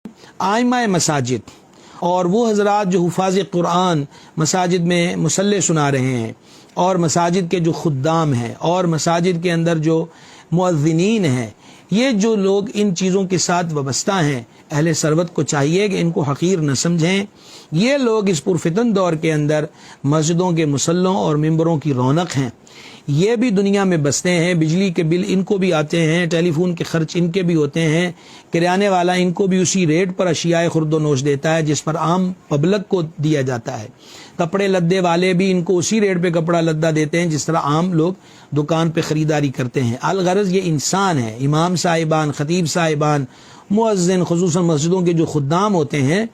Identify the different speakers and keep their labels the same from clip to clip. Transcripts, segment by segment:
Speaker 1: آئمہ مساجد اور وہ حضرات جو حفاظ قرآن مساجد میں مصلی سنا رہے ہیں، اور مساجد کے جو خدام ہیں، اور مساجد کے اندر جو مؤذنین ہیں، یہ جو لوگ ان چیزوں کے ساتھ وابستہ ہیں، اہل ثروت کو چاہیے کہ ان کو حقیر نہ سمجھیں۔ یہ لوگ اس پرفتن دور کے اندر مسجدوں کے مصلوں اور ممبروں کی رونق ہیں۔ یہ بھی دنیا میں بستے ہیں، بجلی کے بل ان کو بھی آتے ہیں، ٹیلی فون کے خرچ ان کے بھی ہوتے ہیں، کرانے والا ان کو بھی اسی ریٹ پر اشیاء خرد و نوش دیتا ہے جس پر عام پبلک کو دیا جاتا ہے، کپڑے لدے والے بھی ان کو اسی ریٹ پہ کپڑا لدا دیتے ہیں جس طرح عام لوگ دکان پہ خریداری کرتے ہیں۔ الغرض یہ انسان ہے، امام صاحبان، خطیب صاحبان، مؤذن، خصوصاً مسجدوں کے جو خدام ہوتے ہیں۔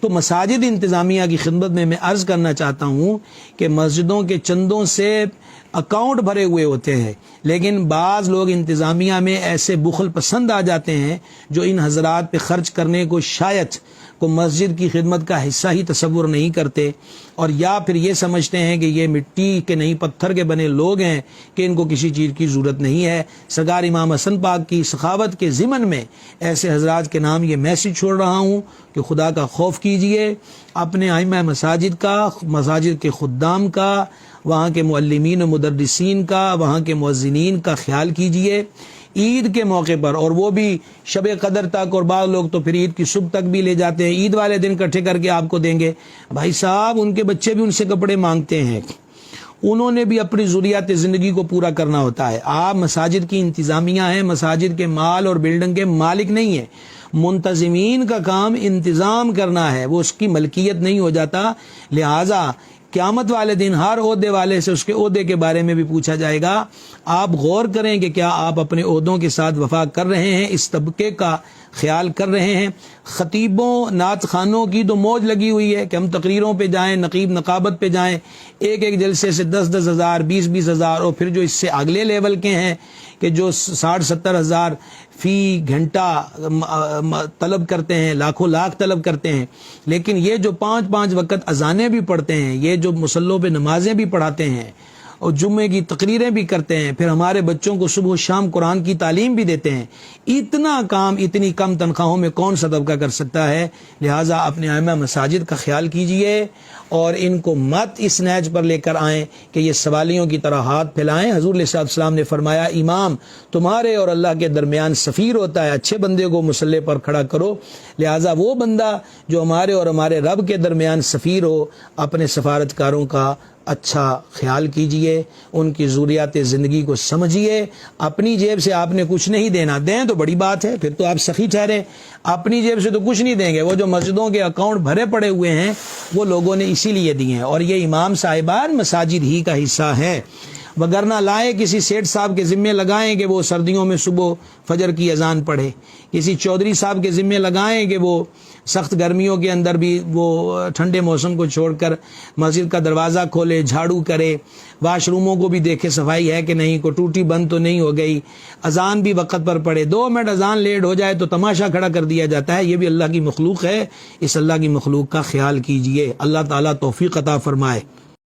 Speaker 1: تو مساجد انتظامیہ کی خدمت میں عرض کرنا چاہتا ہوں کہ مسجدوں کے چندوں سے اکاؤنٹ بھرے ہوئے ہوتے ہیں، لیکن بعض لوگ انتظامیہ میں ایسے بخل پسند آ جاتے ہیں جو ان حضرات پہ خرچ کرنے کو شاید کو مسجد کی خدمت کا حصہ ہی تصور نہیں کرتے، اور یا پھر یہ سمجھتے ہیں کہ یہ مٹی کے نہیں پتھر کے بنے لوگ ہیں کہ ان کو کسی چیز کی ضرورت نہیں ہے۔ سرکار امام حسن پاک کی سخاوت کے ضمن میں ایسے حضرات کے نام یہ میسج چھوڑ رہا ہوں کہ خدا کا خوف کیجئے، اپنے ائمہ مساجد کا، مساجد کے خدام کا، وہاں کے معلمین و مدرسین کا، وہاں کے مؤذنین کا خیال کیجئے۔ عید کے موقع پر، اور وہ بھی شب قدر تک، اور بعض لوگ تو پھر عید کی صبح تک بھی لے جاتے ہیں، عید والے دن اکٹھے کر کے آپ کو دیں گے۔ بھائی صاحب، ان کے بچے بھی ان سے کپڑے مانگتے ہیں، انہوں نے بھی اپنی ضروریات زندگی کو پورا کرنا ہوتا ہے۔ آپ مساجد کی انتظامیہ ہیں، مساجد کے مال اور بلڈنگ کے مالک نہیں ہیں۔ منتظمین کا کام انتظام کرنا ہے، وہ اس کی ملکیت نہیں ہو جاتا۔ لہٰذا قیامت والے دن ہر عہدے والے سے اس کے عہدے کے بارے میں بھی پوچھا جائے گا۔ آپ غور کریں کہ کیا آپ اپنے عہدوں کے ساتھ وفا کر رہے ہیں، اس طبقے کا خیال کر رہے ہیں۔ خطیبوں، نعت خوانوں کی تو موج لگی ہوئی ہے کہ ہم تقریروں پہ جائیں، نقیب نقابت پہ جائیں، ایک ایک جلسے سے 10-10 ہزار، 20-20 ہزار، اور پھر جو اس سے اگلے لیول کے ہیں کہ جو 60-70 ہزار فی گھنٹہ طلب کرتے ہیں، لاکھوں لاکھ طلب کرتے ہیں۔ لیکن یہ جو 5-5 وقت اذانیں بھی پڑھتے ہیں، یہ جو مصلوں پہ نمازیں بھی پڑھاتے ہیں اور جمعے کی تقریریں بھی کرتے ہیں، پھر ہمارے بچوں کو صبح و شام قرآن کی تعلیم بھی دیتے ہیں، اتنا کام اتنی کم تنخواہوں میں کون سا طبقہ کر سکتا ہے؟ لہٰذا اپنے ائمہ مساجد کا خیال کیجئے، اور ان کو مت اس نیج پر لے کر آئیں کہ یہ سوالیوں کی طرح ہاتھ پھیلائیں۔ حضور علیہ السلام نے فرمایا، امام تمہارے اور اللہ کے درمیان سفیر ہوتا ہے، اچھے بندے کو مصلی پر کھڑا کرو۔ لہٰذا وہ بندہ جو ہمارے اور ہمارے رب کے درمیان سفیر ہو، اپنے سفارتکاروں کا اچھا خیال کیجئے، ان کی ضروریات زندگی کو سمجھیے۔ اپنی جیب سے آپ نے کچھ نہیں دینا، دیں تو بڑی بات ہے، پھر تو آپ سخی ٹھہرے۔ اپنی جیب سے تو کچھ نہیں دیں گے، وہ جو مسجدوں کے اکاؤنٹ بھرے پڑے ہوئے ہیں وہ لوگوں نے اسی لیے دیے ہیں، اور یہ امام صاحبان مساجد ہی کا حصہ ہے۔ وگرنہ لائے کسی سیٹھ صاحب کے ذمے لگائیں کہ وہ سردیوں میں صبح فجر کی اذان پڑھے، کسی چودھری صاحب کے ذمے لگائیں کہ وہ سخت گرمیوں کے اندر بھی وہ ٹھنڈے موسم کو چھوڑ کر مسجد کا دروازہ کھولے، جھاڑو کرے، واش روموں کو بھی دیکھے صفائی ہے کہ نہیں، کوئی ٹوٹی بند تو نہیں ہو گئی، اذان بھی وقت پر پڑھے۔ 2 منٹ اذان لیٹ ہو جائے تو تماشا کھڑا کر دیا جاتا ہے۔ یہ بھی اللہ کی مخلوق ہے، اس اللہ کی مخلوق کا خیال کیجئے۔ اللہ تعالیٰ توفیق عطا فرمائے۔